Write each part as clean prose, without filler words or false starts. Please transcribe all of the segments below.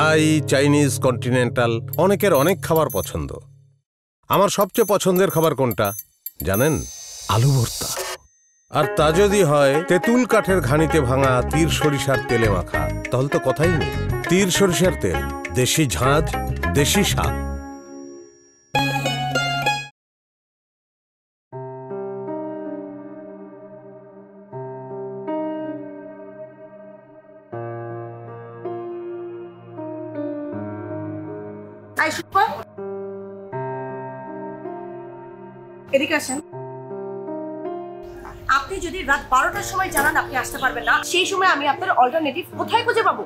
থাই, Chinese, continental, অনেকের অনেক খাবার পছন্দ। আমার সবচেয়ে পছন্দের খাবার কোনটা জানেন? আলু ভর্তা। আর তা যদি হয় তেঁতুল কাঠের ঘানিতে ভাঙা তীর সরিষার তেলে মাখা, তাহলে তো কথাই নেই। তীর সরিষার তেল, দেশি ঝাঁঝ, দেশি স্বাদ। এদিকে আসেন। আপনি যদি রাত 12টার সময় জানান আপনি আসতে পারবেন না, সেই সময় আমি আপনার অল্টারনেটিভ কোথায় খুঁজে পাবো?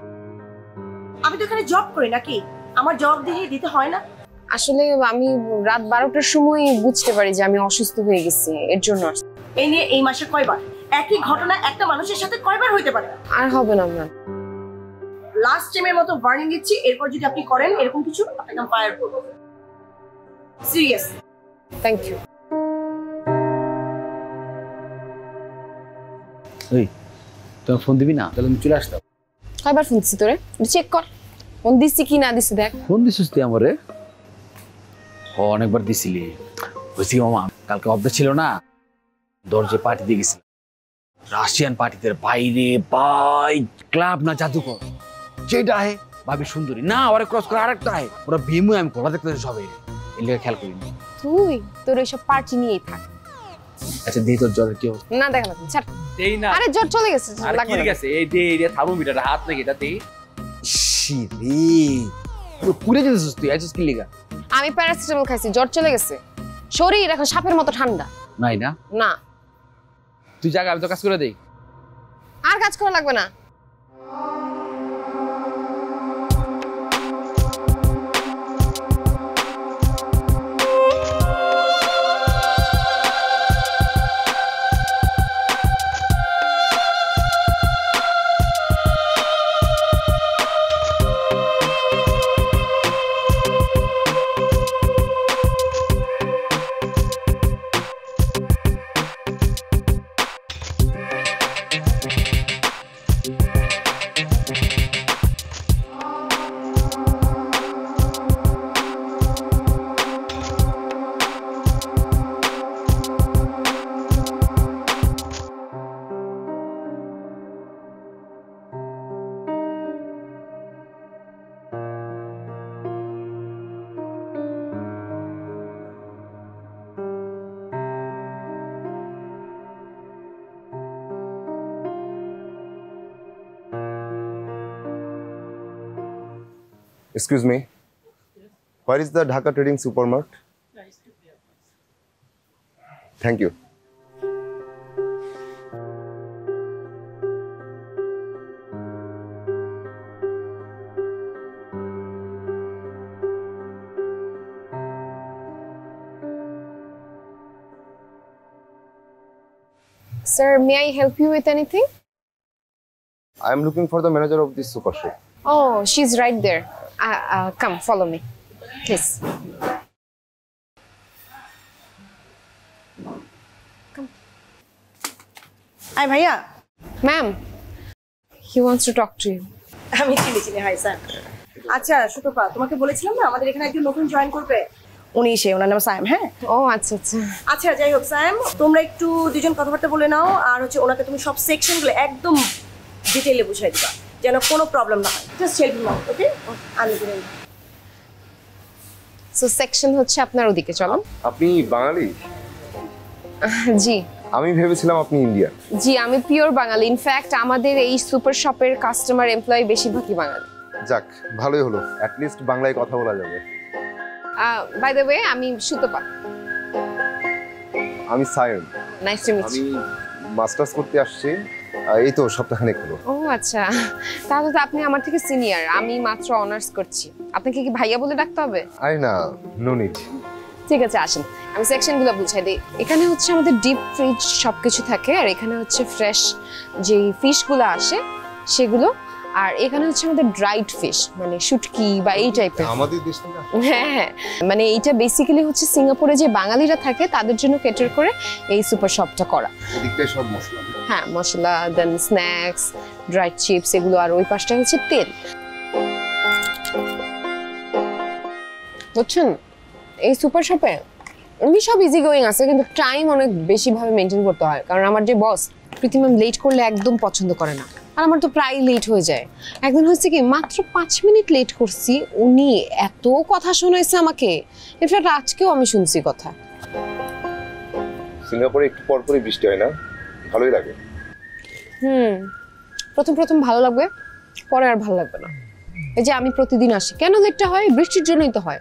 আমি তো এখানে জব করি নাকি? আমার জবাবদিহি দিতে হয় না? আসলে আমি রাত 12টার সময় বুঝতে পারি যে আমি অসুস্থ হয়ে গেছি, এর জন্য। এই নিয়ে এই মাসে কয়বার একই ঘটনা একটা মানুষের সাথে কয়বার হইতে পারে? আর হবে না ম্যাম। লাস্ট টাইমের মতো ওয়ার্নিং দিচ্ছি, এরপর যদি আপনি করেন এরকম কিছু, আপনাকে আমি ফায়ার করব। সিরিয়াস। Thank you. ওই তুমি ফোন দিবি না? তাহলে আমি চলে আসতাম। কয়বার ফোন দিছি তোরে? চেক কর ফোন দিছি কি না দিছি দেখ। ফোন দিছিস তুই আমারে? অনেকবার দিছিলি। বুঝছি মামা, কালকে অফিস ছিল না, দরজে পার্টি দিয়ে গেছিল। রাশিয়ান পার্টিতে বাইরে বাই ক্লাব না জাদুঘর, যেটা আহে ভাবি সুন্দরী না, ওরা ক্রস করে আরেকটা আহে, ওরা ভীমু আমি গলা দেখতে সবাই এর লেগে খেয়াল করিনি। তুই তোর এইসব পার্টি নিয়েই থাক। আচ্ছা দেই তোর জ্বরের কি অবস্থা? না দেখা লাগবে, ছাড়। দেই না। আরে জ্বর চলে গেছে, আরে লাগবে কি না। গেছে? এই দে, এই থার্মোমিটার হাত নাকি এটা দেই। শিরি পুরো পুরে যেতেছিস তুই, আইছিস কি লিগা? আমি প্যারাসিটামল খাইছি, জ্বর চলে গেছে। শরীর এখন সাপের মতো ঠান্ডা। নাই না না, তুই জায়গা, আমি তো কাজ করে দেই। আর কাজ করা লাগবে না। Excuse me, where is the Dhaka Trading Supermarket? Thank you. Sir, may I help you with anything? I am looking for the manager of this super shop. Oh, she's right there. Come, follow me, please. Come. I ভাইয়া। Ma'am, he wants to talk to you. আমি চিনি hi sir. আচ্ছা সুতপা, তোমাকে বলেছিলাম না আমাদের এখানে একজন নতুন জয়েন করবে, উনি সে, ওনার নাম সায়েম। হ্যাঁ ও আচ্ছা আচ্ছা। আচ্ছা যাই হোক সায়েম, তোমরা একটু দুজন কথাবার্তা বলে নাও, আর হচ্ছে ওনাকে তুমি সব সেকশনগুলো একদম ডিটেইলে বুঝিয়ে দিবা, যেন কোনো প্রবলেম না হয়। জাস্ট হেল্প মি আউট, ওকে? আমি করে নিই। সো সেকশন হচ্ছে আপনার ওদিকে, চলো। আপনি বাঙালি? জি। আমি ভেবেছিলাম আপনি ইন্ডিয়ান। জি, আমি পিওর বাঙালি। ইনফ্যাক্ট আমাদের এই সুপার শপের কাস্টমার এমপ্লয়ি বেশিরভাগই বাঙালি। যাক, ভালোই হলো, অ্যাট লিস্ট বাংলায় কথা বলা যাবে। বাই দ্য ওয়ে, আমি সুতপা। আমি সায়ন। নাইস টু মিট আমি ইউ। মাস্টার্স করতে আসছি, এই তো সপ্তাহখানেক হলো। ও আচ্ছা, তাহলে তো আপনি আমার থেকে সিনিয়র। আমি মাত্র অনার্স করছি। আপনাকে কি ভাইয়া বলে ডাকতে হবে? আরে না, নো নিড। ঠিক আছে, আসেন আমি সেকশনগুলো বুঝাই দিই। এখানে হচ্ছে আমাদের ডিপ ফ্রিজ সবকিছু থাকে, আর এখানে হচ্ছে ফ্রেশ যে ফিশগুলো আসে সেগুলো, আর এখানে হচ্ছে আমাদের ড্রাইড ফিশ, মানে শুটকি বা এই টাইপের। আমাদের দেশ থেকে হ্যাঁ হ্যাঁ, মানে এইটা বেসিক্যালি হচ্ছে সিঙ্গাপুরে যে বাঙালিরা থাকে তাদের জন্য ক্যাটার করে এই সুপার শপটা করা। এদিকটায় সব মশলা। হ্যাঁ, মশলা, দেন স্ন্যাক্স, ড্রাইড চিপস এগুলো, আর ওই পাশটা হচ্ছে তেল। বুঝছেন এই সুপার শপে উনি সব ইজি গোয়িং আছে, কিন্তু টাইম অনেক বেশি ভাবে মেনটেন করতে হয়। কারণ আমার যে বস প্রীতি ম্যাম লেট করলে একদম পছন্দ করে না, আর আমার তো প্রায় লেট হয়ে যায়। একদিন হচ্ছে কি মাত্র 5 মিনিট লেট করছি, উনি এত কথা শোনাইছে আমাকে। ইনফ্যাক্ট আজকেও আমি শুনছি কথা। সিঙ্গাপুরে একটু পর পরই বৃষ্টি হয় না, ভালোই লাগে। প্রথম প্রথম ভালো লাগবে, পরে আর ভালো লাগবে না। এই যে আমি প্রতিদিন আসি, কেন লেটটা হয়? বৃষ্টির জন্যই তো হয়।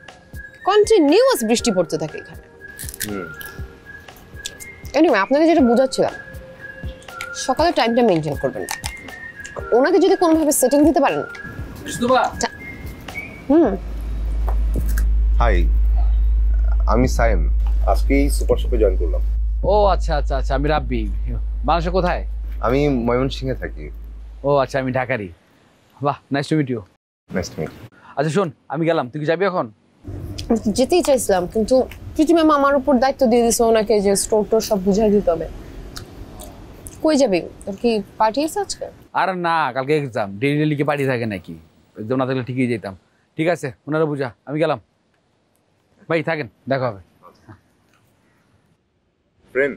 কন্টিনিউয়াস বৃষ্টি পড়তে থাকে এখানে। এনিওয়ে, আপনাকে যেটা বোঝাচ্ছিলাম, সকালে টাইমটা মেনটেন করবেন। ওনাকে যদি কোনোভাবে সেটিং দিতে পারেন। হাই, আমি সাইম, আজকেই সুপার শপে জয়েন করলাম। ও আচ্ছা আচ্ছা আচ্ছা, আমি রাব্বি। বাংলাদেশে কোথায়? আমি ময়মনসিংহে থাকি। ও আচ্ছা, আমি ঢাকারই। বাহ, nice to meet you. Nice to meet. আচ্ছা শোন, আমি গেলাম, তুই কি যাবি এখন? যেতেই চাইছিলাম, কিন্তু প্রীতি ম্যাম আমার উপর দায়িত্ব দিয়ে দিয়েছে ওনাকে যে স্টোর টোর সব বুঝাই দিতে হবে। কই যাবি? তোর কি পার্টি আছে আজকে? আর না, কালকে এক্সাম, ডেইলি লিখে পাঠিয়ে থাকে নাকি? এক্সাম না থাকলে ঠিকই যেতাম। ঠিক আছে, ওনারা বুঝা, আমি গেলাম। ভাই থাকেন, দেখা হবে। ফ্রেন্ড?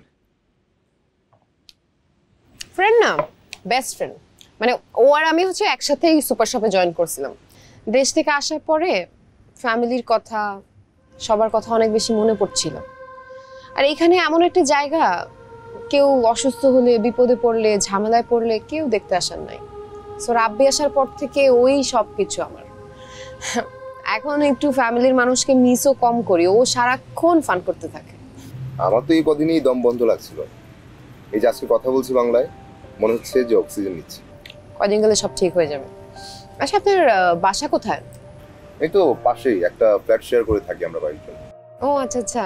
ফ্রেন্ড না, বেস্ট ফ্রেন্ড। মানে ও আর আমি হচ্ছে একসাথেই সুপার শপে জয়েন করছিলাম। দেশ থেকে আসার পরে ফ্যামিলির কথা, সবার কথা অনেক বেশি মনে পড়ছিল। আর এখানে এমন একটা জায়গা, কেউ অসুস্থ হলে, বিপদে পড়লে, ঝামেলায় পড়লে কেউ দেখতে আসার নাই। সো রাব্বি আসার পর থেকে ওই সব কিছু আমার। এখন একটু ফ্যামিলির মানুষকে মিসও কম করি, ও সারাক্ষণ ফান করতে থাকে। আমার তো এই কদিনই দম বন্ধ লাগছিল। এই যে আজকে কথা বলছি বাংলায়, মনে হচ্ছে যে অক্সিজেন নিচ্ছি। কদিন গেলে সব ঠিক হয়ে যাবে। আচ্ছা, আপনার বাসা কোথায়? এই তো পাশেই একটা ফ্ল্যাট শেয়ার করে থাকি আমরা বাড়িতে। ও আচ্ছা আচ্ছা।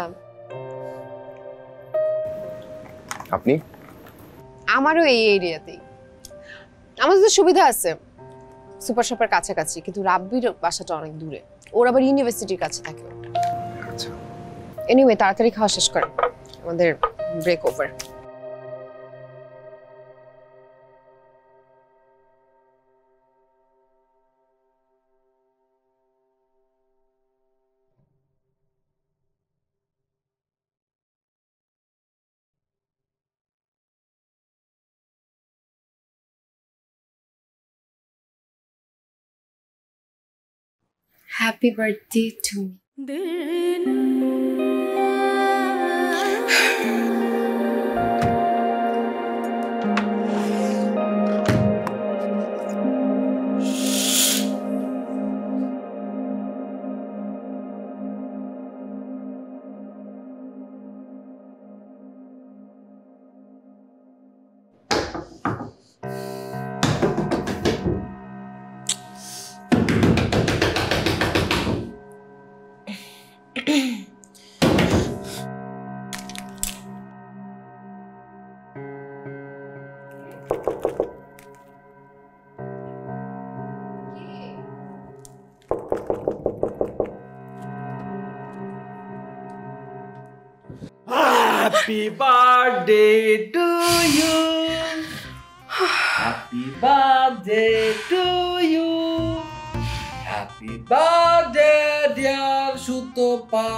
আপনি? আমারও এই এরিয়াতেই। আমাদের তো সুবিধা আছে সুপার শপের কাছাকাছি, কিন্তু রাব্বির বাসাটা অনেক দূরে। ওর আবার ইউনিভার্সিটির কাছে থাকে। আচ্ছা, এনিওয়ে, তাড়াতাড়ি খাওয়া শেষ করেন, আমাদের break over. Happy birthday to me. Happy birthday to you. Happy birthday to you. Happy birthday dear Sutopa.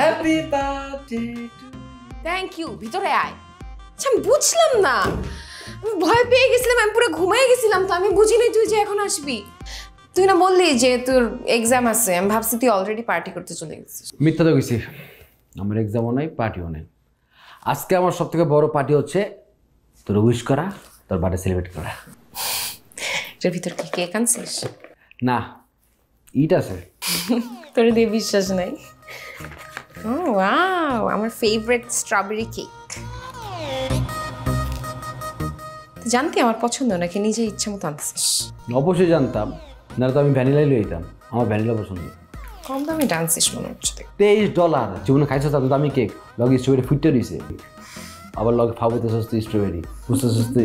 Happy birthday to you. Thank you. ভিতরে আয়। আচ্ছা, আমি বুঝলাম না, আমি ভয় পেয়ে গেছিলাম, আমি পুরো ঘুমিয়ে গেছিলাম, তো আমি বুঝিনি তুই যে এখন আসবি। তুই না বললি যে তোর এক্সাম আছে, আমি ভাবছি তুই অলরেডি পার্টি করতে চলে গেছিস। মিথ্যা তো কইছি, আমার এক্সামও নাই, পার্টিও নেই। আজকে আমার সব থেকে বড় পার্টি হচ্ছে তোর উইশ করা, তোর বার্থডে সেলিব্রেট করা। এটার ভিতর কি কেক আনছিস? না, ইট আছে। তোর দিয়ে বিশ্বাস নাই। ও ওয়াও, আমার ফেভারিট স্ট্রবেরি কেক। তুই জানতি আমার পছন্দ নাকি নিজে ইচ্ছা মতো আনছিস? অবশ্যই জানতাম, না তো আমি ভ্যানিলাই লই যেতাম। আমার ভ্যানিলা পছন্দ। কম দামে ডান্সিস মনে হচ্ছে। $23 জীবনে খাইছো তাতে দামি কেক, লগে স্ট্রবেরি ফুটতে দিছে, আবার লগে ফাবুতে সস্তি স্ট্রবেরি, বুঝতে সস্তি।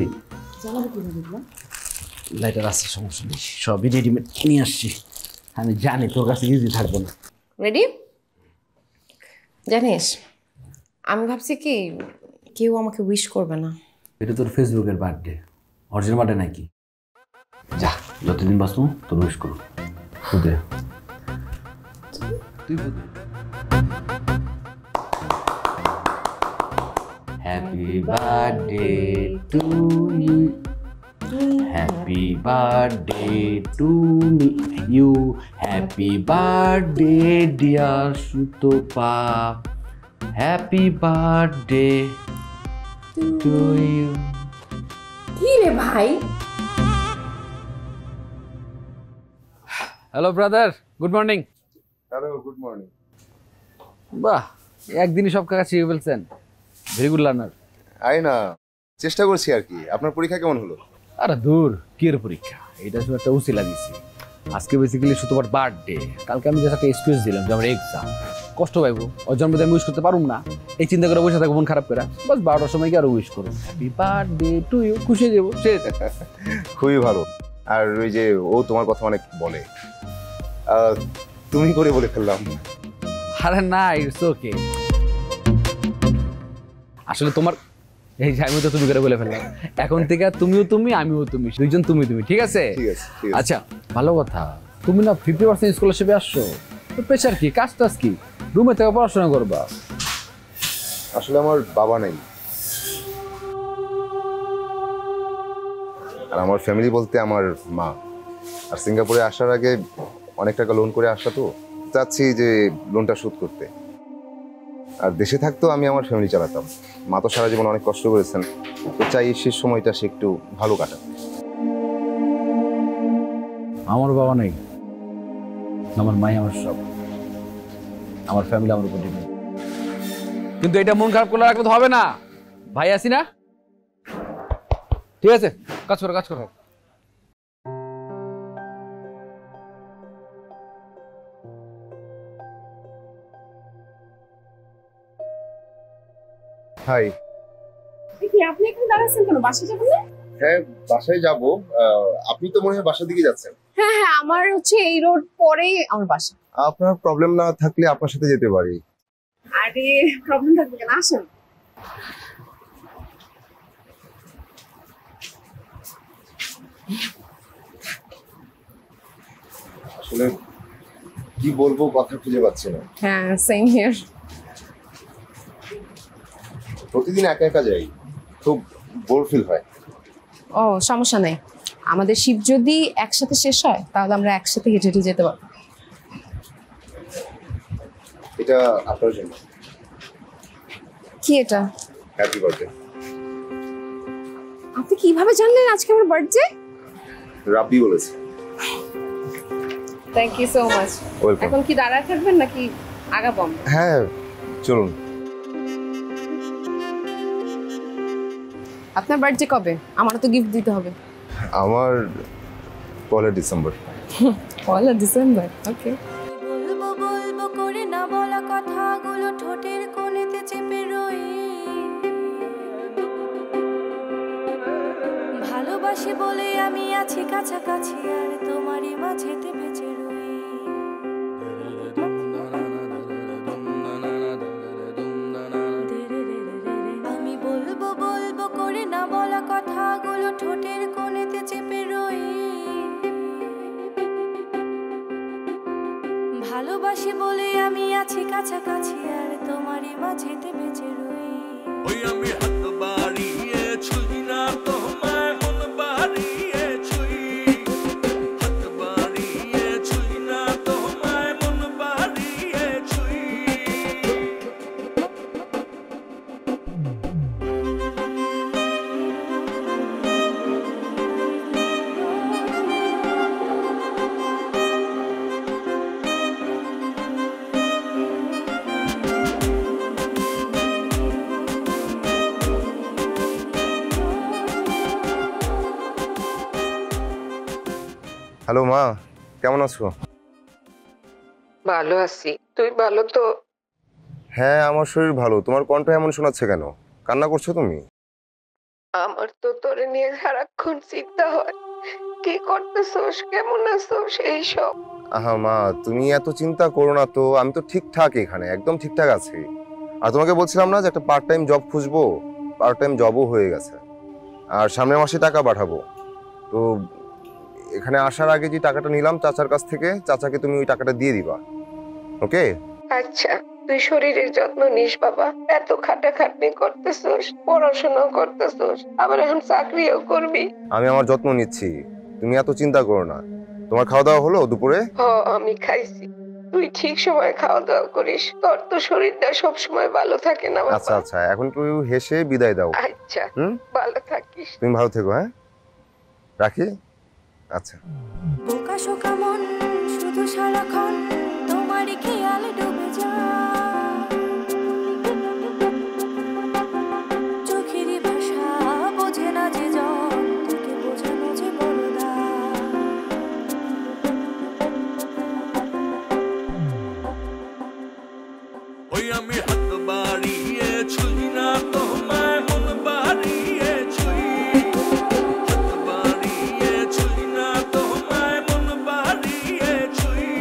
লাইটার আছে, সমস্যা নেই, সবই রেডিমেড নিয়ে আসছি। আমি জানি তোর কাছে ইজি থাকবো না। রেডি? জানিস, আমি ভাবছি কি কেউ আমাকে উইশ করবে না। এটা তোর ফেসবুকের বার্থডে, অরিজিনাল বার্থডে নাকি? যা, যতদিন বাঁচবো তোর উইশ করো। তুই বল। Happy birthday to you, happy birthday to you, happy birthday dear Sutapa, happy birthday to you. কি রে ভাই? Hello brother, good morning. Hello, good morning. বাহ, একদিনই সব কাজ শিখে ফেলছেন, ভেরি গুড লার্নার। আরে না, চেষ্টা করছি আর কি। আপনার পরীক্ষা কেমন হলো? আরে দূর, কি এর পরীক্ষা, এটা শুধু একটা উসিলা দিছি। আজকে বেসিক্যালি সুতোবার বার্থডে, কালকে আমি জাস্ট একটা এক্সকিউজ দিলাম যে আমার এক্সাম, কষ্ট পাইবো, ওর জন্মদিন আমি উইশ করতে পারুম না, এই চিন্তা করে বসে থাকবো মন খারাপ করে, বাস 12টার সময় কি আরো উইশ করো, হ্যাপি বার্থডে টু ইউ, খুশি হয়ে যাবো সে। খুবই ভালো। আর ওই যে ও তোমার কথা অনেক বলে, তুমি করে বলে ফেললাম। আরে না, ইটস ওকে। আসলে তোমার এই যে আমি তো তুমি করে বলে ফেললাম, এখন থেকে তুমিও তুমি আমিও তুমি, দুইজন তুমি তুমি, ঠিক আছে? ঠিক আছে, ঠিক আছে। আচ্ছা, ভালো কথা, তুমি না 50% স্কলারশিপে আসছো, তো প্রেশার কি, কাজ টাজ কি, রুমে থেকে পড়াশোনা করবা? আসলে আমার বাবা নাই, আর আমার ফ্যামিলি বলতে আমার মা। আর সিঙ্গাপুরে আসার আগে অনেক টাকা লোন করে আসা, তো চাচ্ছি যে লোনটা শোধ করতে। আর দেশে থাকতেও আমি আমার ফ্যামিলি চালাতাম। মা তো সারা জীবন অনেক কষ্ট করেছেন, তো চাই শেষ সময়টা সে একটু ভালো কাটাক। আমার বাবা নেই, আমার মাই আমার সব, আমার ফ্যামিলি আমার উপর ডিপেন্ড। কিন্তু এটা মন খারাপ করলে রাখলে তো হবে না, ভাই আছি না? ঠিক আছে, কাজ করো কাজ করো। হাই। কি আপনি এখানে দাঁড়াচ্ছেন কেন? বাসা যাবেন না? হ্যাঁ, বাসায় যাব। আপনি তো মনে হয় বাসার দিকে যাচ্ছেন। হ্যাঁ হ্যাঁ, আমার হচ্ছে এই রোড পরেই আমার বাসা। আপনার প্রবলেম না থাকলে আপনার সাথে যেতে পারি। আরে প্রবলেম থাকবে কেন, আসেন। আসলে কি বলবো, কথা খুঁজে পাচ্ছি না। হ্যাঁ, সেম হিয়ার। প্রতিদিন একা একা যাই, খুব বোর ফিল হয়। ও সমস্যা নেই, আমাদের শিপ যদি একসাথে শেষ হয় তাহলে আমরা একসাথে হেঁটে হেঁটে যেতে পারবো। এটা আপনার জন্য। কি এটা? Happy birthday. আপনি কিভাবে জানলেন আজকে আমার বার্থডে? রাব্বি বলেছে। Thank you so much. Welcome. এখন কি দাঁড়ায় থাকবেন নাকি আগাবো? হ্যাঁ, চলুন। আপনার বার্থডে কবে? আমারও তো গিফট দিতে হবে। আমার 1 ডিসেম্বর। 1 ডিসেম্বর, ওকে। বলবো বলবো করে না বলা কথাগুলো ঠোঁটের কোণেতে চেপে রই, ভালোবাসি বলে আমি আছি কাছাকাছি আর তোমারই মাঝেতে বেঁচে রই। আমি বলবো বলবো করে না বলা কথাগুলো ঠোঁটের কোণেতে চেপে রই, ভালোবাসি বলে আমি আছি কাছাকাছি আর তোমারই মাঝেতে বেঁচে রই। ওই আমি হাত বাড়িয়ে ছুঁই না তোমায়, মন বাড়িয়ে ছুঁই, হাত বাড়িয়ে ছুঁই না তোমায়, মন বাড়িয়ে ছুঁই। হ্যালো মা, কেমন আছো? ভালো আছি, তুই ভালো তো? হ্যাঁ, আমার শরীর ভালো। তোমার কণ্ঠ এমন শোনাচ্ছে কেন? কান্না করছো তুমি? আমার তো তোরে নিয়ে সারাক্ষণ চিন্তা হয়, কি করতেছস, কেমন আছোস, এইসব। আহা মা, তুমি এত চিন্তা করো না তো। আমি তো ঠিকঠাক এখানে, একদম ঠিকঠাক আছি। আর তোমাকে বলছিলাম না যে একটা পার্ট টাইম জব খুঁজবো, পার্ট টাইম জবও হয়ে গেছে। আর সামনের মাসে টাকা পাঠাবো। তো এখানে আসার আগে যে টাকাটা নিলাম চাচার কাছ থেকে, চাচাকে তুমি ওই টাকাটা দিয়ে দিবা। ওকে? আচ্ছা, তুই শরীরের যত্ন নিস বাবা। এত খাটাখাটনি করতেছস, পড়াশোনাও করতেছস, আবার এখন চাকরিও করবি। আমি আমার যত্ন নিচ্ছি, তুমি এত চিন্তা করো না। তোমার খাওয়া দাওয়া হলো দুপুরে? আমি খাইছি। তুই ঠিক সময় খাওয়া দাওয়া করিস, তোর তো শরীরটা সব সময় ভালো থাকে না বাবা। আচ্ছা আচ্ছা, এখন একটু হেসে বিদায় দাও। আচ্ছা, ভালো থাকিস। তুমি ভালো থেকো, হ্যাঁ রাখি। আচ্ছা। বোকা শোকা মন শুধু সারাক্ষণ তোমারই খেয়ালে ডুবে যায়, চোখেরই ভাষা বোঝে না যে জন, তোকে বোঝানো যে বড় দায়। ওই আমি হাত বাড়িয়ে ছুঁই না তোমায়, মন বাড়িয়ে ছুঁই। হাত বাড়িয়ে ছুঁই না তোমায়, মন বাড়িয়ে ছুঁই।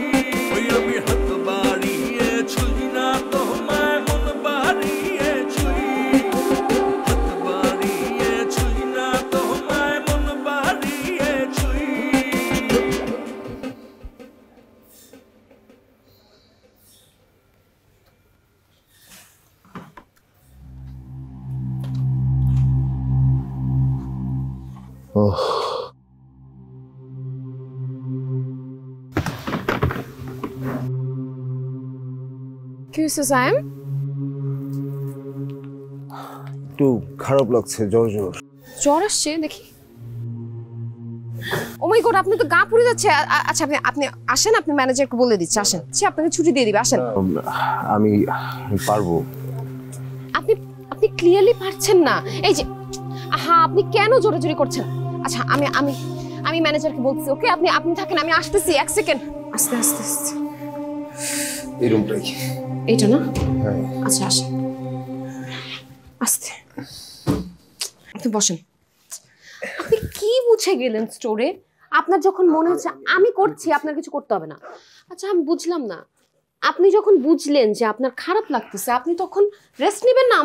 ওই আমি হাত বাড়িয়ে ছুঁই না তোমায়, মন বাড়িয়ে ছুঁই। হাত বাড়িয়ে ছুঁই না তোমায়, মন বাড়িয়ে ছুঁই। কি হয়েছে সায়েম? একটু খারাপ লাগছে, জ্বর জ্বর। জ্বর আসছে দেখি। ও মাই গড, আপনি তো গা পুড়ে যাচ্ছে। আচ্ছা আপনি আপনি আসেন, আপনি ম্যানেজারকে বলে দিচ্ছি, আসেন। সে আপনাকে ছুটি দিয়ে দিবে, আসেন। আমি পারবো। আপনি আপনি ক্লিয়ারলি পারছেন না। এই যে হ্যাঁ, আপনি কেন জোরাজোরি করছেন? আচ্ছা আমি আমি আমি ম্যানেজারকে বলছি, ওকে? আপনি আপনি থাকেন, আমি আসতেছি, এক সেকেন্ড। আস্তে আস্তে আস্তে। এই রুমটাই। এইটা না? হ্যাঁ। আচ্ছা আসেন, আস্তে। আপনি বসেন। আপনি কি বুঝে গেলেন স্টোরে? আপনার যখন মনে হচ্ছে আমি করছি, আপনার কিছু করতে হবে না। আচ্ছা আমি বুঝলাম না, আপনি যখন বুঝলেন যে আপনার খারাপ লাগতেছে, আপনি তখন রেস্ট নেবেন না?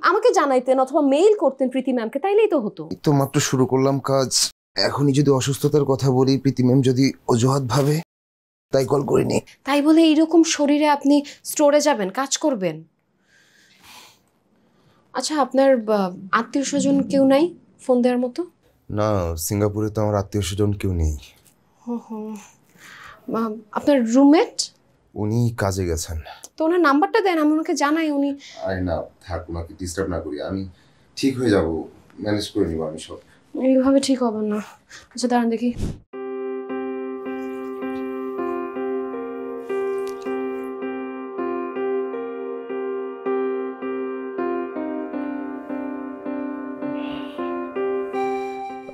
আমাকে জানাইতেন অথবা মেইল করতেন প্রীতি ম্যামকে, তাইলেই তো হতো। তো মাত্র শুরু করলাম কাজ, এখনই যদি অসুস্থতার কথা বলি, প্রীতি ম্যাম যদি অজুহাত ভাবে, তাই কল করিনি। তাই বলে এইরকম শরীরে আপনি স্টোরে যাবেন, কাজ করবেন? আচ্ছা আপনার আত্মীয় স্বজন কেউ নাই ফোন দেওয়ার মতো? না, সিঙ্গাপুরে তো আমার আত্মীয় স্বজন কেউ নেই। আপনার রুমমেট? উনি কাজে গেছেন। তো ওনার নাম্বারটা দেন, আমি ওনাকে জানাই। উনি আরে না থাক, ওনাকে ডিস্টার্ব না করি, আমি ঠিক হয়ে যাব, ম্যানেজ করে নিব আমি সব। এইভাবে ঠিক হবে না। আচ্ছা দাঁড়ান দেখি।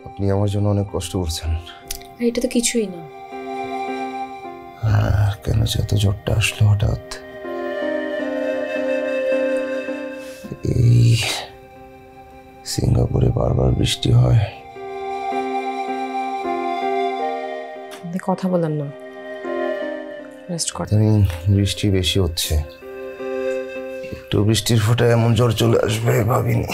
আপনি আমার জন্য অনেক কষ্ট করছেন। এটা তো কিছুই না। আর কেন যে এত জ্বরটা আসলো হঠাৎ? এই সিঙ্গাপুরে বারবার বৃষ্টি হয়। আপনি কথা বলেন না, রেস্ট করেন। ইদানিং বৃষ্টি বেশি হচ্ছে, একটু বৃষ্টির ফোঁটায় এমন জ্বর চলে আসবে ভাবিনি।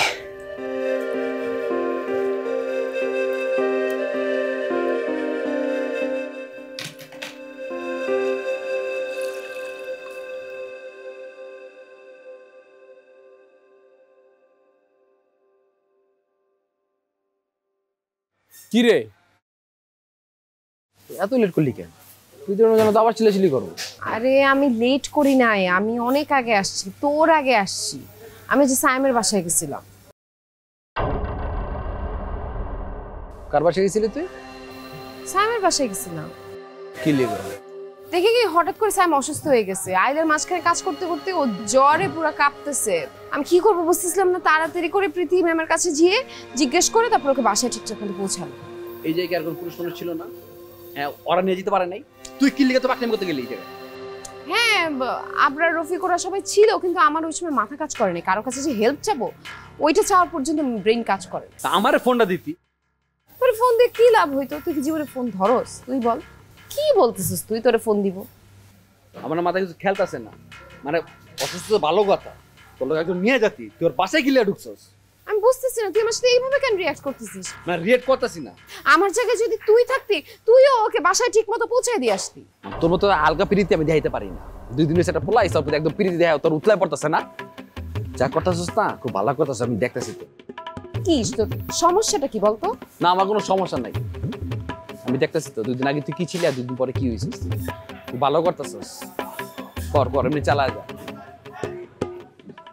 কি রে, এত লেট করলি কেন? তুই তো জানো তো আবার চিল্লাচিল্লি করবো। আরে আমি লেট করি নাই, আমি অনেক আগে আসছি, তোর আগে আসছি। আমি যে সায়েমের বাসায় গেছিলাম। কার বাসায় গেছিলি তুই? সায়েমের বাসায় গেছিলাম। কি লেগে? দেখে কি হঠাৎ করে সায়েম অসুস্থ হয়ে গেছে। আইলের মাঝখানে কাজ করতে করতে ও জ্বরে পুরো কাঁপতেছে। আমি কি করবো বুঝতেছিলাম না, তাড়াতাড়ি করে প্রীতি ম্যামের কাছে গিয়ে জিজ্ঞেস করে তারপর ওকে বাসায় ঠিকঠাক মতো পৌঁছালো। এই জায়গায় আর কোন পুরুষ মানুষ ছিল না? হ্যাঁ, ওরা নিয়ে যেতে পারে নাই, তুই কি লিখে তো বাকনামি করতে গেলি এই জায়গায়? হ্যাঁ আবরার রফিক ওরা সবাই ছিল, কিন্তু আমার ওই সময় মাথা কাজ করেনি। কারো কাছে যে হেল্প চাবো ওইটা চাওয়ার পর্যন্ত ব্রেন কাজ করে। তা আমারে ফোনটা দিতি। তোর ফোন দিয়ে কি লাভ হইতো? তুই কি জীবনে ফোন ধরস? তুই বল, কি বলতেছিস তুই? তোরে ফোন দিব? আমার মাথায় কিছু খেলতেছে না। মানে অসুস্থ ভালো কথা, তোর লোক একজন নিয়ে যাতি, তোর বাসায় গিলে ঢুকছস। আমি বুঝতেছি না তুই আমার সাথে এইভাবে কেন রিঅ্যাক্ট করতেছিস। না রিয়েক্ট করতেছি না। আমার জায়গায় যদি তুই থাকতি, তুইও ওকে বাসায় ঠিক মতো পৌঁছায় দিয়ে আসতি। তোর মতো আলগা পিরিতে আমি দেখাইতে পারি না। 2 দিনের সেটা পোলাই সব একদম পিরিতি দেয় তোর উতলায় পড়তেছে না যা করতেছিস না খুব ভালো করতেছ আমি দেখতেছি তো কি তোর সমস্যাটা কি বলতো? না আমার কোনো সমস্যা নাই আমি দেখতেছি তো 2 দিন আগে তুই কি ছিলি আর 2 দিন পরে কি হয়েছিস খুব ভালো করতেছিস কর এমনি চালা যা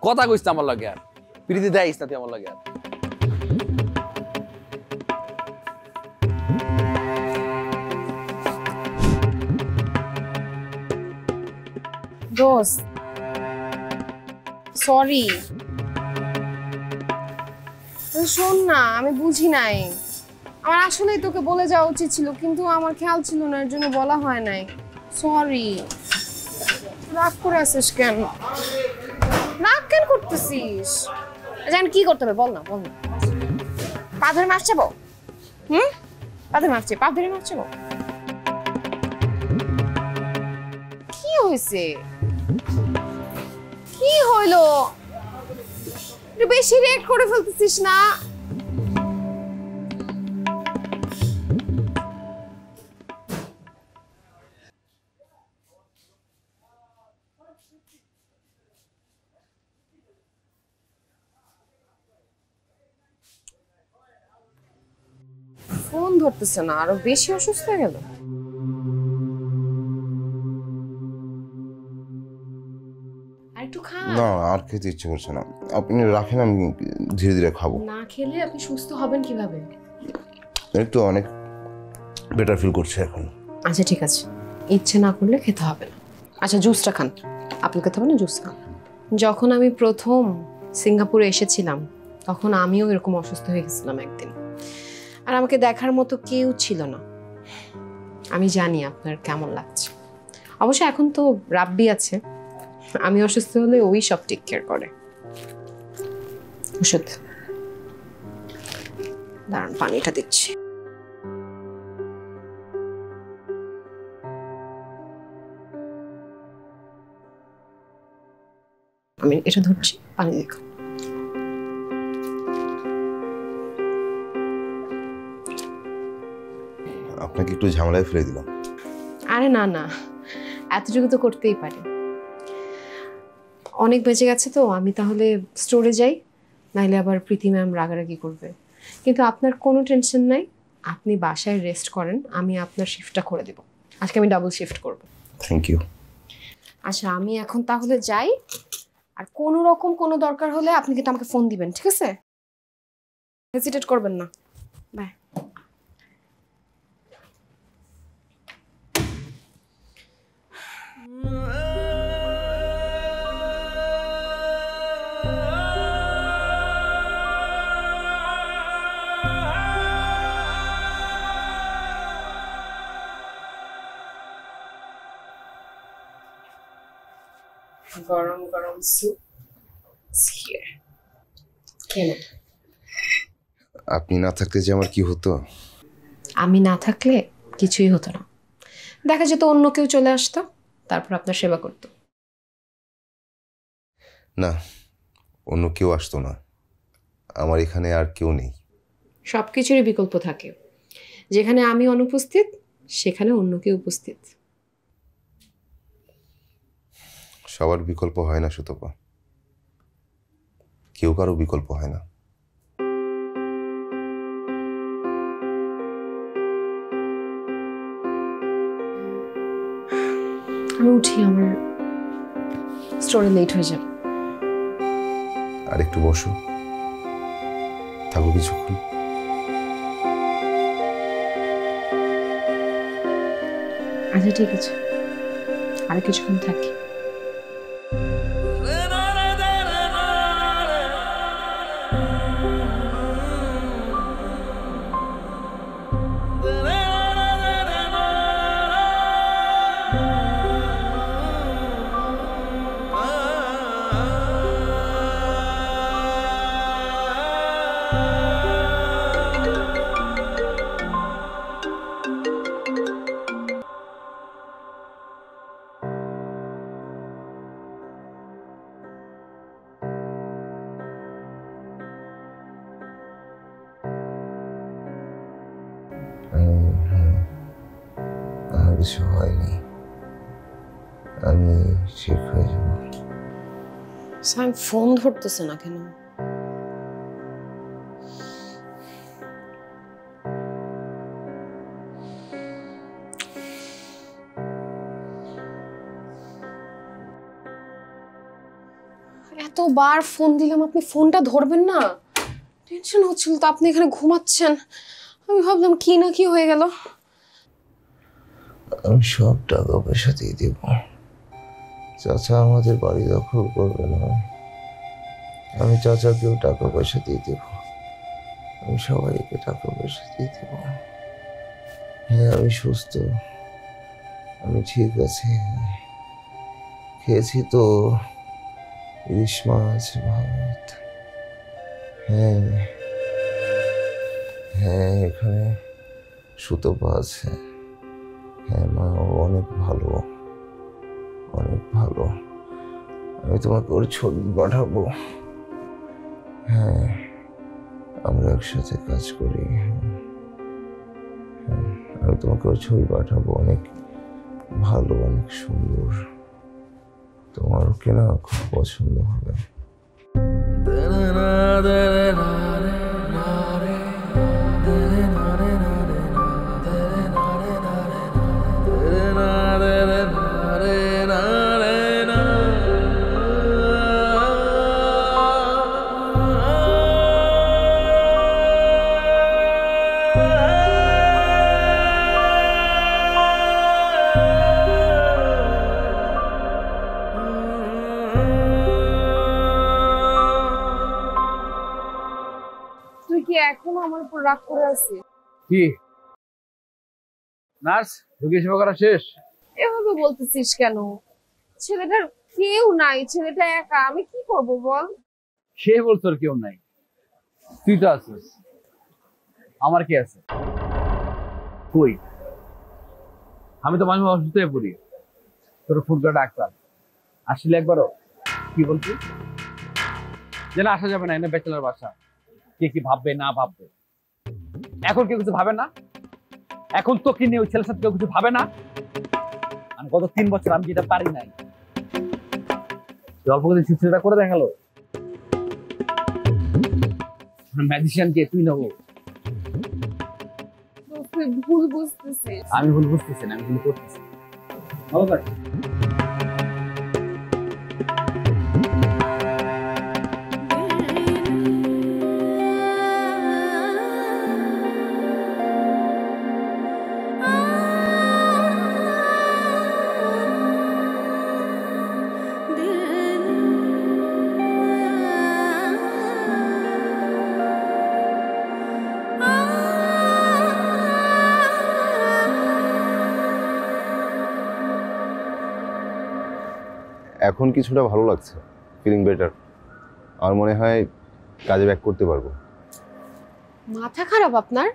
কথা কইস আমার লগে আর পিরিতি দেয়স না তুই আমার লগে আর দোস্ত সরি শোন না আমি বুঝি নাই আমার আসলেই তোকে বলে যাওয়া উচিত ছিল কিন্তু আমার খেয়াল ছিল না এর জন্য বলা হয় নাই সরি রাগ করে আসিস কেন রাগ কেন করতেছিস জান কি করতে হবে বল না পা ধরে মাছ চাবো পা ধরে মাছ চাবো কি হয়েছে কি হইলো একটু বেশি রেক করে ফেলতেছিস না ফোন ধরতেছে না আরো বেশি অসুস্থ হয়ে গেল না আর খেতে ইচ্ছে করছে না আপনি রাখেন আমি ধীরে ধীরে খাবো না খেলে আপনি সুস্থ হবেন কিভাবে একটু অনেক বেটার ফিল করছে এখন আচ্ছা ঠিক আছে ইচ্ছে না করলে খেতে হবে না আচ্ছা জুসটা খান আপনি খেতে হবে না জুস খান যখন আমি প্রথম সিঙ্গাপুরে এসেছিলাম তখন আমিও এরকম অসুস্থ হয়ে গেছিলাম একদিন আর আমাকে দেখার মতো কেউ ছিল না আমি জানি আপনার কেমন লাগছে অবশ্য এখন তো রাব্বি আছে আমি অসুস্থ হলে ওই সব টেক কেয়ার করে ওষুধ দাঁড়ান পানিটা দিচ্ছি আমি এটা ধরছি পানি দেখো আপনাকে একটু ঝামেলায় ফেলে দিলাম আরে না না এতটুকু তো করতেই পারি অনেক বেঁচে গেছে তো আমি তাহলে স্টোরে যাই নাইলে আবার প্রীতি ম্যাম রাগারাগি করবে কিন্তু আপনার কোনো টেনশন নাই আপনি বাসায় রেস্ট করেন আমি আপনার শিফটটা করে দেব আজকে আমি ডাবল শিফট করব থ্যাংক ইউ আচ্ছা আমি এখন তাহলে যাই আর কোনো রকম কোনো দরকার হলে আপনি কিন্তু আমাকে ফোন দিবেন ঠিক আছে হেজিটেট করবেন না বাই গরম গরম স্যুপ কেন আপনি না থাকতে যে আমার কি হতো আমি না থাকলে কিছুই হতো না দেখা যেত অন্য কেউ চলে আসতো তারপর আপনার সেবা করতো না অন্য কেউ আসতো না আমার এখানে আর কেউ নেই সবকিছুরই বিকল্প থাকে যেখানে আমি অনুপস্থিত সেখানে অন্য কেউ উপস্থিত সবার বিকল্প হয় না সুতপা কেউ কারো বিকল্প হয় না আমি উঠি আমার স্টোরে লেট হয়ে যাবে আর একটু বসো থাকো কিছুক্ষণ আচ্ছা ঠিক আছে আর কিছুক্ষণ থাকি কিছু হয়নি আমি ঠিক হয়ে যাব। সাইম ফোন ধরতেছে না কেন? এতবার ফোন দিলাম, আপনি ফোনটা ধরবেন না? টেনশন হচ্ছিল তো, আপনি এখানে ঘুমাচ্ছেন। আমি ভাবলাম কি না কি হয়ে গেল। আমি সব টাকা পয়সা দিয়ে দেব। চাচা আমাদের বাড়ি দখল করবে না। আমি চাচাকেও টাকা পয়সা দিয়ে দেব। আমি সবাইকে টাকা পয়সা দিয়ে দেব। হ্যাঁ, আমি সুস্থ, আমি ঠিক আছি। খেয়েছি তো ইলিশ মাছ, ভাত। হ্যাঁ হ্যাঁ, এখানে সুতপা আছে। হ্যাঁ মা, ও অনেক ভালো, অনেক ভালো। আমি তোমাকে ওর ছবি পাঠাবো। হ্যাঁ, আমরা একসাথে কাজ করি। হ্যাঁ, আমি তোমাকে ওর ছবি পাঠাবো। অনেক ভালো, অনেক সুন্দর। তোমার ওকে না খুব পছন্দ হবে। তুই কি এখনো আমার উপর রাগ করে আছিস? কি নার্স, রোগী সেবা করা শেষ? এভাবে বলতেছিস কেন? ছেলেটার কেউ নাই, ছেলেটা একা, আমি কি করব বল? সে বলতো আর কেউ নাই, তুই তো আছিস। আমার কি আছে? কই, আমি তো মাঝে মাঝে অসুস্থ হয়ে পড়ি। তোর ফোন করে ডাক্তার আসলে একবারও কি বলছি যে না আসা যাবে না, এনে ব্যাচেলার বাসা। কে কি ভাববে না ভাববে, এখন কেউ কিছু ভাবে না। এখন তো কি নিয়ে ওই ছেলের সাথে কেউ কিছু ভাবে না। আমি গত 3 বছর আমি যেটা পারি নাই, অল্প কিছু চিত্রটা করে দেখালো। ম্যাজিশিয়ান কে, তুই না ও? তুই ভুল বুঝতেছিস। আমি ভুল বুঝতেছি না, আমি ভুল করতেছি। ভালো থাক। এখন কিছুটা ভালো লাগছে, ফিলিং বেটার। আমার মনে হয় কাজে ব্যাক করতে পারবো। মাথা খারাপ আপনার?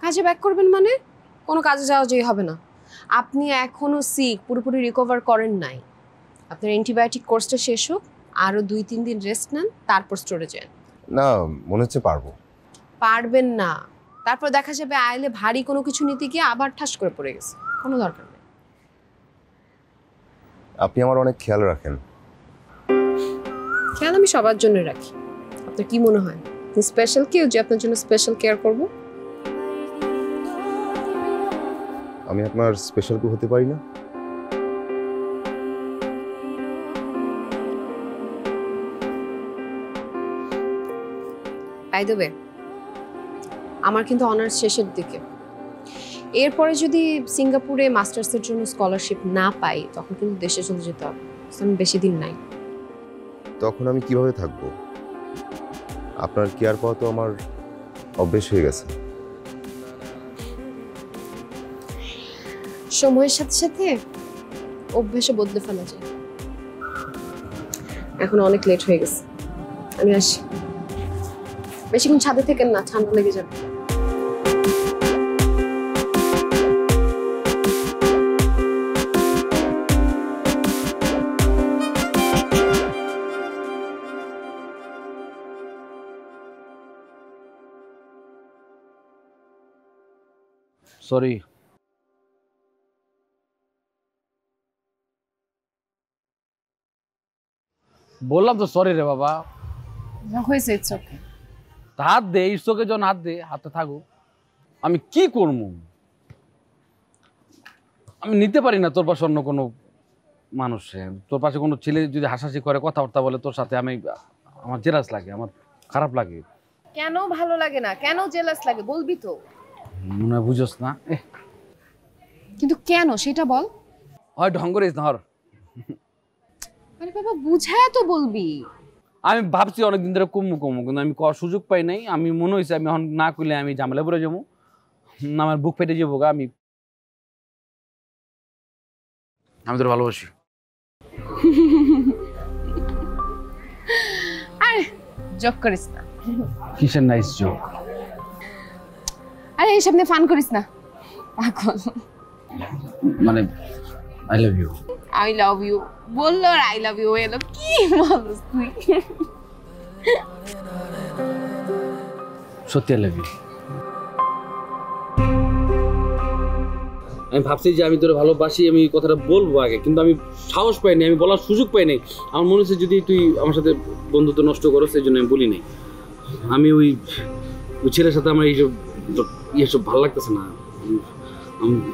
কাজে ব্যাক করবেন মানে? কোনো কাজে যাওয়া যেই হবে না। আপনি এখনো সিক, পুরোপুরি রিকভার করেন নাই। আপনার অ্যান্টিবায়োটিক কোর্সটা শেষ হোক, আরো 2-3 দিন রেস্ট নেন, তারপর স্টোরে যান। না, মনে হচ্ছে পারবো। পারবেন না, তারপর দেখা যাবে আইলে ভারী কোনো কিছু নিতে গিয়ে আবার ঠাস করে পড়ে গেছে। কোনো দরকার নেই। আপনি আমার অনেক খেয়াল রাখেন। খেয়াল আমি সবার জন্য রাখি। আপনার কি মনে হয় স্পেশাল কেউ যে আপনার জন্য স্পেশাল কেয়ার করব? আমি আপনার স্পেশাল কেউ হতে পারি না? বাই দ্য ওয়ে, আমার কিন্তু অনার্স শেষের দিকে। এরপরে যদি সিঙ্গাপুরে মাস্টার্সের জন্য স্কলারশিপ না পাই, তখন কিন্তু দেশে চলে যেতে হবে। আমি বেশি দিন নাই। তখন আমি কিভাবে থাকবো? আপনার কেয়ার পাওয়া তো আমার অভ্যেস হয়ে গেছে। সময়ের সাথে সাথে অভ্যাসে বদলে ফেলা যায়। এখন অনেক লেট হয়ে গেছে, আমি আসি। বেশিক্ষণ ছাদে থেকেন না, ঠান্ডা লেগে যাবে। সরি, বললাম তো সরি রে বাবা। হয়েছে, ইটস ওকে। হাত দে, ইটসোকে যখন হাত দে, হাতটা থাকুক। আমি কি করব? আমি নিতে পারি না তোর পাশে অন্য কোনো মানুষে। তোর পাশে কোনো ছেলে যদি হাসাহাসি করে, কথাবার্তা বলে তোর সাথে, আমার জেলাস লাগে, আমার খারাপ লাগে। কেন ভালো লাগে না? কেন জেলাস লাগে বলবি তো? মনে হয় বুঝোস না। কিন্তু কেন সেটা বল। হয় ঢং করিস না। আরে বাবা বুঝায় তো বলবি। আমি ভাবছি অনেকদিন ধরে কমু কিন্তু আমি সুযোগ পাই নাই। আমি মনে হয়েছে আমি এখন না করলে আমি ঝামেলা পড়ে যাবো, আমার বুক ফেটে যাবো। আমি তোর ভালোবাসি। আরে জোক করিস না। কিসের নাইস জোক? আরে এইসব নিয়ে ফান করিস না পাগল। মানে I love you. I love you বললো আর আই লাভ ইউ এলো, কি বলছিস তুই? সত্যি আই লাভ ইউ। আমি ভাবছি যে আমি তোর ভালোবাসি, আমি কথাটা বলবো আগে, কিন্তু আমি সাহস পাইনি, আমি বলার সুযোগ পাই নাই। আমার মনে হচ্ছে যদি তুই আমার সাথে বন্ধুত্ব নষ্ট করো, সেই জন্য আমি বলি নাই। আমি ওই ছেলের সাথে আমার এইসব ভালো লাগতেছে না।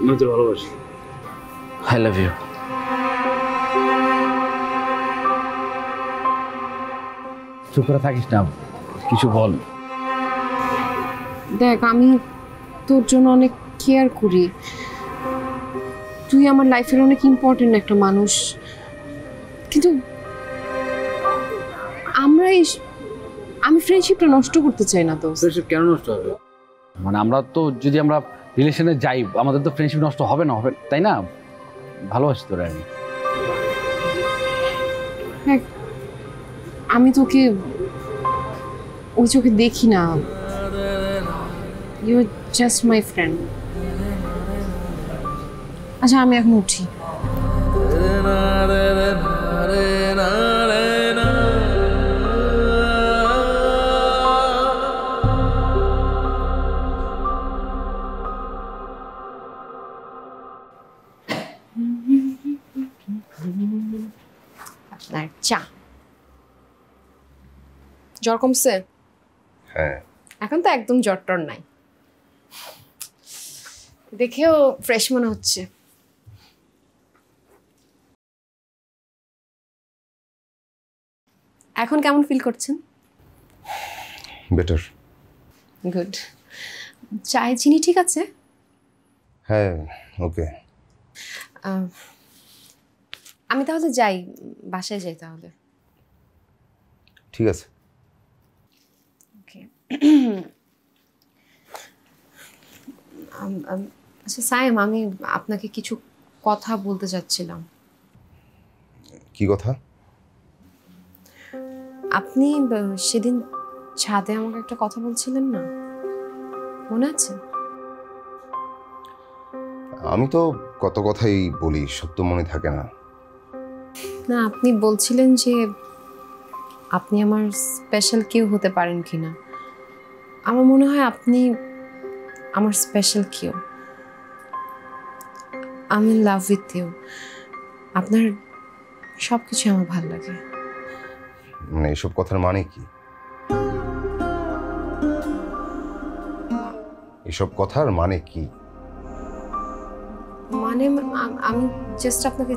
আমি তোর ভালোবাসি। I love you. চুপ করে থাকিস না, কিছু বল। দেখ আমি তোর জন্য অনেক কেয়ার করি, তুই আমার লাইফের অনেক ইম্পর্টেন্ট একটা মানুষ, কিন্তু আমি ফ্রেন্ডশিপটা নষ্ট করতে চাই না। তো ফ্রেন্ডশিপ কেন নষ্ট হবে? মানে আমরা তো যদি আমরা রিলেশনে যাই, আমাদের তো ফ্রেন্ডশিপ নষ্ট হবে না, হবে তাই না? ভালোবাসি তোরা। আমি তোকে ওই চোখে দেখি না, you are just my friend. আচ্ছা আমি এখন উঠি। আপনার চা। জ্বর কমছে? হ্যাঁ। এখন তো একদম জ্বর টর নাই, দেখেও ফ্রেশ মনে হচ্ছে। এখন কেমন ফিল করছেন? বেটার। গুড। চায়ে চিনি ঠিক আছে? হ্যাঁ ওকে। আমি তাহলে যাই, বাসায় যাই তাহলে। ঠিক আছে। আচ্ছা সায়েম, আমি আপনাকে কিছু কথা বলতে চাচ্ছিলাম। কি কথা? আপনি সেদিন ছাদে আমাকে একটা কথা বলছিলেন না, মনে আছে? আমি তো কত কথাই বলি, সব তো মনে থাকে না। না, আপনি বলছিলেন যে আপনি আমার স্পেশাল কেউ হতে পারেন কিনা। আমার মনে হয় আপনি আমার স্পেশাল কেউ। I in love with you. আপনার সব কিছু আমার ভালো লাগে। মানে এসব কথার মানে কি? এসব কথার মানে কি? মানে আমি জাস্ট আপনাকে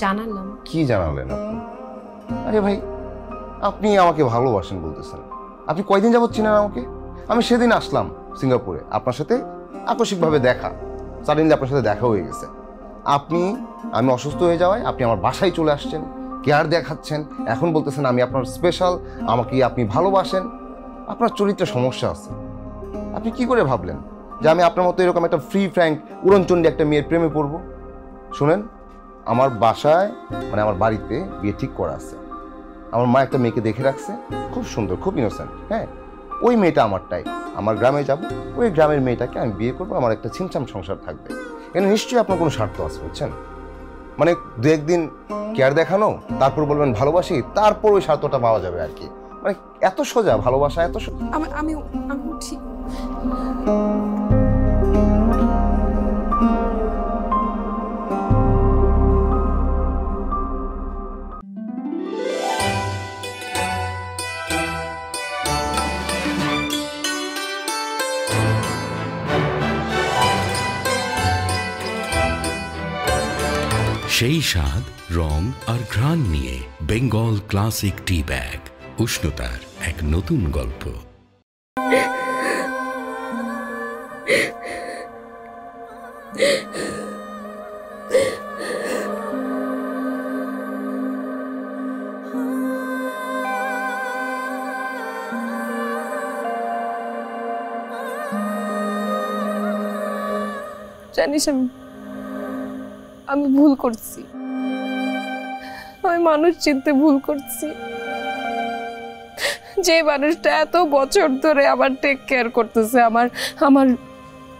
জানালাম। কি জানালেন আপনি? আরে ভাই, আপনি আমাকে ভালোবাসেন বলতেছেন। আপনি কয়দিন যাবত চিনেন আমাকে? আমি সেদিন আসলাম সিঙ্গাপুরে, আপনার সাথে আকস্মিকভাবে দেখা, সাডেনলি আপনার সাথে দেখা হয়ে গেছে। আমি অসুস্থ হয়ে যাওয়ায় আপনি আমার বাসায় চলে আসছেন, কেয়ার দেখাচ্ছেন, এখন বলতেছেন আমি আপনার স্পেশাল, আমাকে আপনি ভালোবাসেন। আপনার চরিত্রে সমস্যা আছে। আপনি কি করে ভাবলেন যে আমি আপনার মতো এরকম একটা ফ্রি ফ্র্যাঙ্ক উড়নচণ্ডী একটা মেয়ের প্রেমে পড়ব? শুনেন, আমার বাসায় মানে আমার বাড়িতে বিয়ে ঠিক করা আছে। আমার মা একটা মেয়েকে দেখে রাখছে, খুব সুন্দর, খুব ইনোসেন্ট। হ্যাঁ, ওই মেয়েটা আমারটাই। আমার গ্রামে যাব, ওই গ্রামের মেয়েটাকে আমি বিয়ে করবো, আমার একটা ছিমছাম সংসার থাকবে। এখানে নিশ্চয়ই আপনার কোনো স্বার্থ আছে, বুঝছেন? মানে দু একদিন কেয়ার দেখানো, তারপর বলবেন ভালোবাসি, তারপর ওই স্বার্থটা পাওয়া যাবে আর কি। মানে এত সোজা ভালোবাসা, এত সোজা। আমি উঠি। সেই স্বাদ, রং আর ঘ্রাণ নিয়ে বেঙ্গল ক্লাসিক টি ব্যাগ, উষ্ণতার এক নতুন গল্প। জানিস আমি ভুল করছি, আমি মানুষ চিনতে ভুল করছি। যে মানুষটা এত বছর ধরে আমার টেক কেয়ার করতেছে, আমার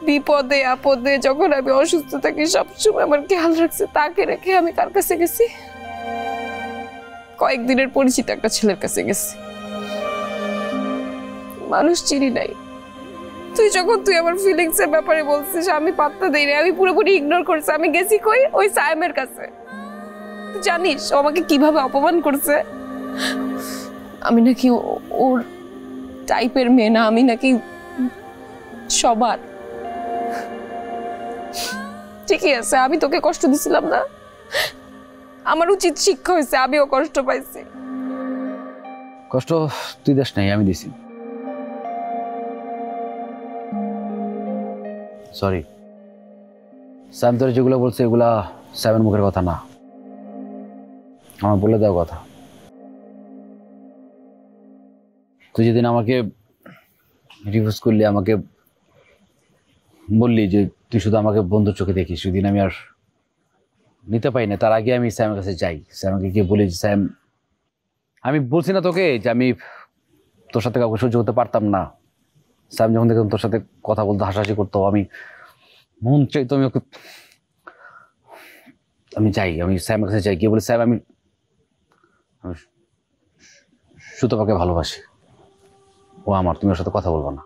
বিপদে আপদে যখন আমি অসুস্থ থাকি সবসময় আমার খেয়াল রাখছে, তাকে রেখে আমি কার কাছে গেছি? কয়েকদিনের পরিচিত একটা ছেলের কাছে গেছি। মানুষ চিনি নাই। তুই আমার ফিলিংস এর ব্যাপারে বলছিস, আমি পাত্তা দেই না, আমি পুরোপুরি ইগনোর করছি। আমি গেছি কই? ওই সায়েমের কাছে। তুই জানিস ও আমাকে কিভাবে অপমান করছে? আমি নাকি ওর টাইপের মেয়ে না, আমি নাকি সবার। ঠিকই আছে, আমি তোকে কষ্ট দিছিলাম না, আমার উচিত শিক্ষা হয়েছে, আমিও কষ্ট পাইছি। কষ্ট তুই দেশ নাই, আমি দিছি। সরি স্যাম, তোর যেগুলো বলছে এগুলা স্যামের মুখের কথা না, আমার বলে দেওয়া কথা। তুই যেদিন আমাকে রিভিউজ করলি, আমাকে বললি যে তুই শুধু আমাকে বন্ধুর চোখে দেখিস, সেদিন আমি আর নিতে পারি না। তার আগে আমি স্যামের কাছে যাই, স্যামকে গিয়ে বলি যে স্যাম, আমি বলছি না তোকে যে আমি তোর সাথে কাউকে সহ্য করতে পারতাম না। স্যাম যখন দেখতাম তোর সাথে কথা বলতে, হাসাহাসি করতো, আমি মন চাইতো আমি যাই, আমি স্যামের কাছে যাই, গিয়ে বলি স্যাম আমি সুতপাকে ভালোবাসি, ও আমার, তুমি ওর সাথে কথা বলবো না।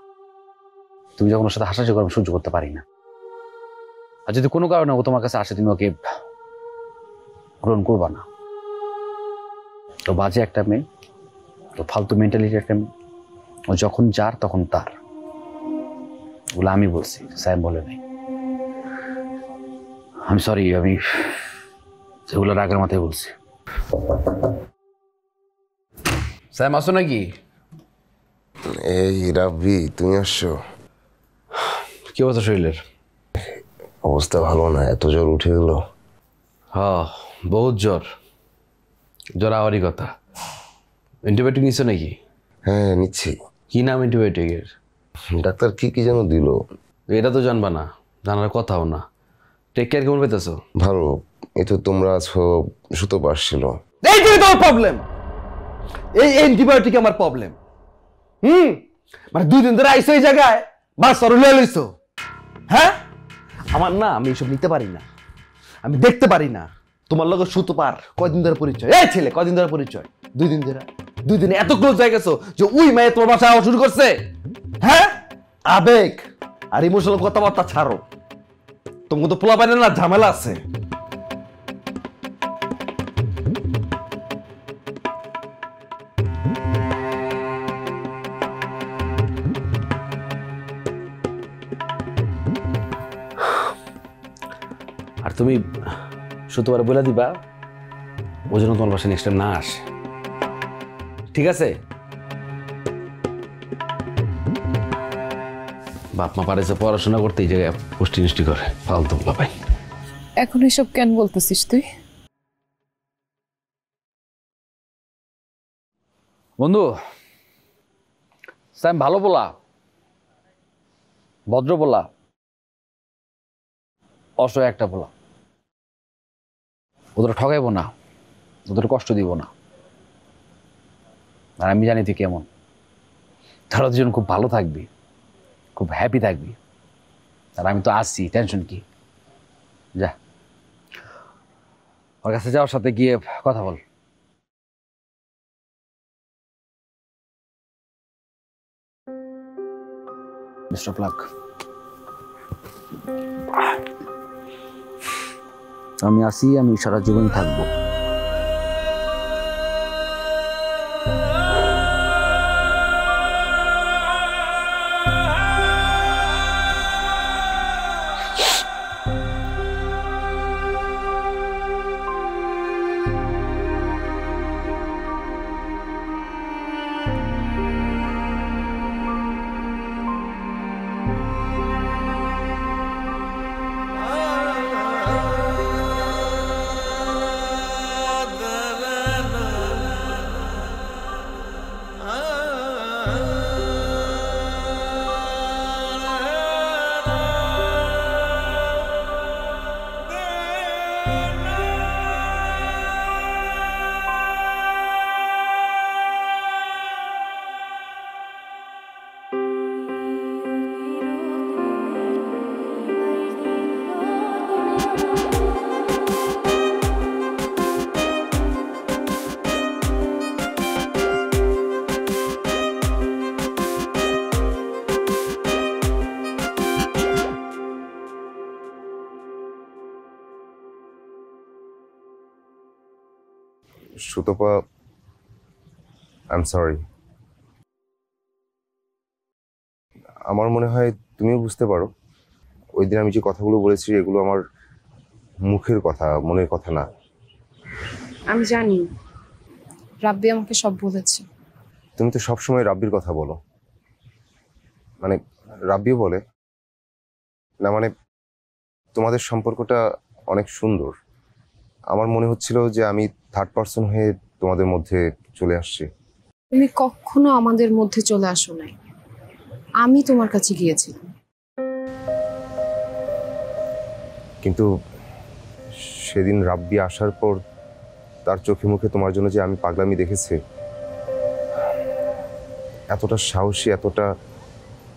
তুমি যখন ওর সাথে হাসাহাসি করো আমি সহ্য করতে পারি না। আর যদি কোনো কারণে ও তোমার কাছে আসে, তুমি ওকে গ্রহণ করবা না। তো বাজে একটা মেয়ে, তো ফালতু মেন্টালিটি একটা মেয়ে, ও যখন যার তখন তার। ওগুলো আমি বলছি, স্যাম বলে নাই। আমি সরি, আমি সেগুলো রাগের মাথায় বলছি। স্যাম আসো নাকি? এই রাব্বি, তুমি আসছো? কি অবস্থা শরীরের? অবস্থা ভালো না, এত জ্বর উঠে গেল। হ্যাঁ, বহুত জ্বর। জ্বর আওয়ারই কথা। অ্যান্টিবায়োটিক নিচ্ছ নাকি? হ্যাঁ নিচ্ছি। কি নাম অ্যান্টিবায়োটিকের? ডাক্তার কি যেন দিল। এটা তো জানবা না, জানার কথাও না। টেক কেয়ার কেমন পেতেছো? ভালো। এই তো তোমরা আছো, সুতো আসছিল। এইটাই তোমার প্রবলেম। এই অ্যান্টিবায়োটিক আমার প্রবলেম। মানে 2 দিন ধরে আইসো এই জায়গায়, বাস সর লয়ে লইছো। হ্যাঁ, আমার না, আমি এসব নিতে পারি না, আমি দেখতে পারি না। তোমার লগে সুতো পার কয়দিন ধরে পরিচয়? এই ছেলে কয়দিন ধরে পরিচয়? 2 দিন ধরে। 2 দিনে এত ক্লোজ হয়ে গেছো যে ওই মেয়ে তোমার বাসায় আওয়া শুরু করছে। হ্যাঁ, আবেগ আর ইমোশনাল কথাবার্তা ছাড়ো। তোমার তো পোলা পাইলে না, ঝামেলা আছে। আর তুমি শুধুবার বলে দিবা ও যেন তোমার বাসায় নেক্সট টাইম না আসে, ঠিক আছে? বাপ মা পারেছে পড়াশোনা করতে, এই জায়গায় পুষ্টি মিষ্টি করে ফালতু বলা পাই। এখন এসব কেন বলতেছিস তুই? বন্ধু, স্যাম ভালো বলা, ভদ্র বলা, অসহায় একটা বলা। ওদের ঠকাইবো না, ওদের কষ্ট দিব না। আর আমি জানি তুই কেমন, তারা দুজন খুব ভালো থাকবি, খুব হ্যাপি থাকবি। আর আমি তো আসছি, টেনশন কি? যা, ওর কাছে যাওয়ার সাথে গিয়ে কথা বল। Best of luck. আমি আসি, আমি সারা জীবন থাকবো। Sutapa, I am sorry. আমার মনে হয় তুমিও বুঝতে পারো ওই দিন আমি যে কথাগুলো বলেছি এগুলো আমার মুখের কথা, মনের কথা না। আমি জানি রাব্বি আমাকে সব বলেছে। তুমি তো সবসময় রাব্বির কথা বলো, মানে রাব্বিও বলে না, মানে তোমাদের সম্পর্কটা অনেক সুন্দর। আমার মনে হচ্ছিল যে আমি থার্ড পার্সন হয়ে তোমাদের মধ্যে চলে আসছি। তুমি কখনো আমাদের মধ্যে চলে আসো নাই, আমি তোমার কাছে গিয়েছিলাম। কিন্তু সেদিন রাব্বি আসার পর তার চোখে মুখে তোমার জন্য যে আমি পাগলামি দেখেছি, এতটা সাহসী, এতটা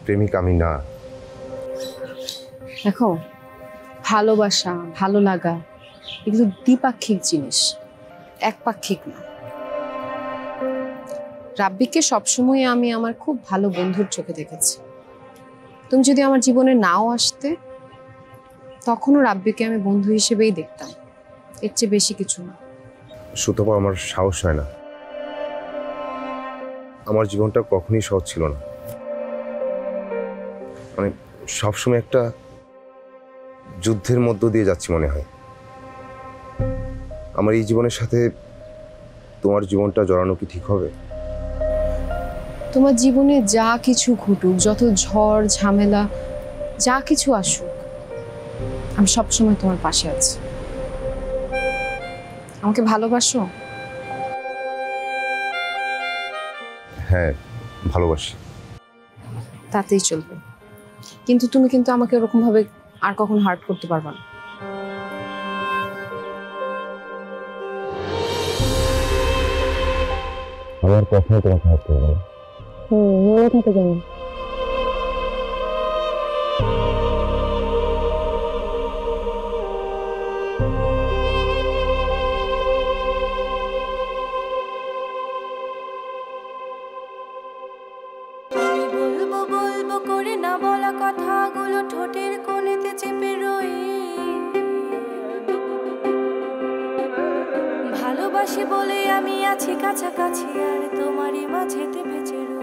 প্রেমিক আমি না। দেখো, ভালোবাসা, ভালো লাগা এগুলো দ্বিপাক্ষিক জিনিস, একপাক্ষিক না। রাব্বিকে সবসময় আমি আমার খুব ভালো বন্ধুর চোখে দেখেছি। তুমি যদি আমার জীবনে নাও আসতে, তখনও রাব্বিকে আমি বন্ধু হিসেবেই দেখতাম, এর চেয়ে বেশি কিছু না। সুতপা, আমার সাহস হয় না। আমার জীবনটা কখনই সহজ ছিল না, মানে সবসময় একটা যুদ্ধের মধ্য দিয়ে যাচ্ছি মনে হয়। আমার এই জীবনের সাথে তোমার জীবনটা জড়ানো কি ঠিক হবে? তোমার জীবনে যা কিছু ঘটুক, যত ঝড় ঝামেলা যা কিছু আসুক, আমি সবসময় তোমার পাশে আছি। আমাকে ভালোবাসো? হ্যাঁ, ভালোবাসি। তাতেই চলবে, কিন্তু তুমি কিন্তু আমাকে ওরকম ভাবে আর কখনো হার্ট করতে পারবে না। আমার কথায় তোমাকে হাত করবো না। মনে থাকে যেন। আমি বলবো বলবো করে না বলা কথাগুলো ঠোঁটের কোণেতে চেপে রই। ভালোবাসি বলে আমি আছি কাছাকাছি, আর তোমারই মাঝেতে বেঁচে রই।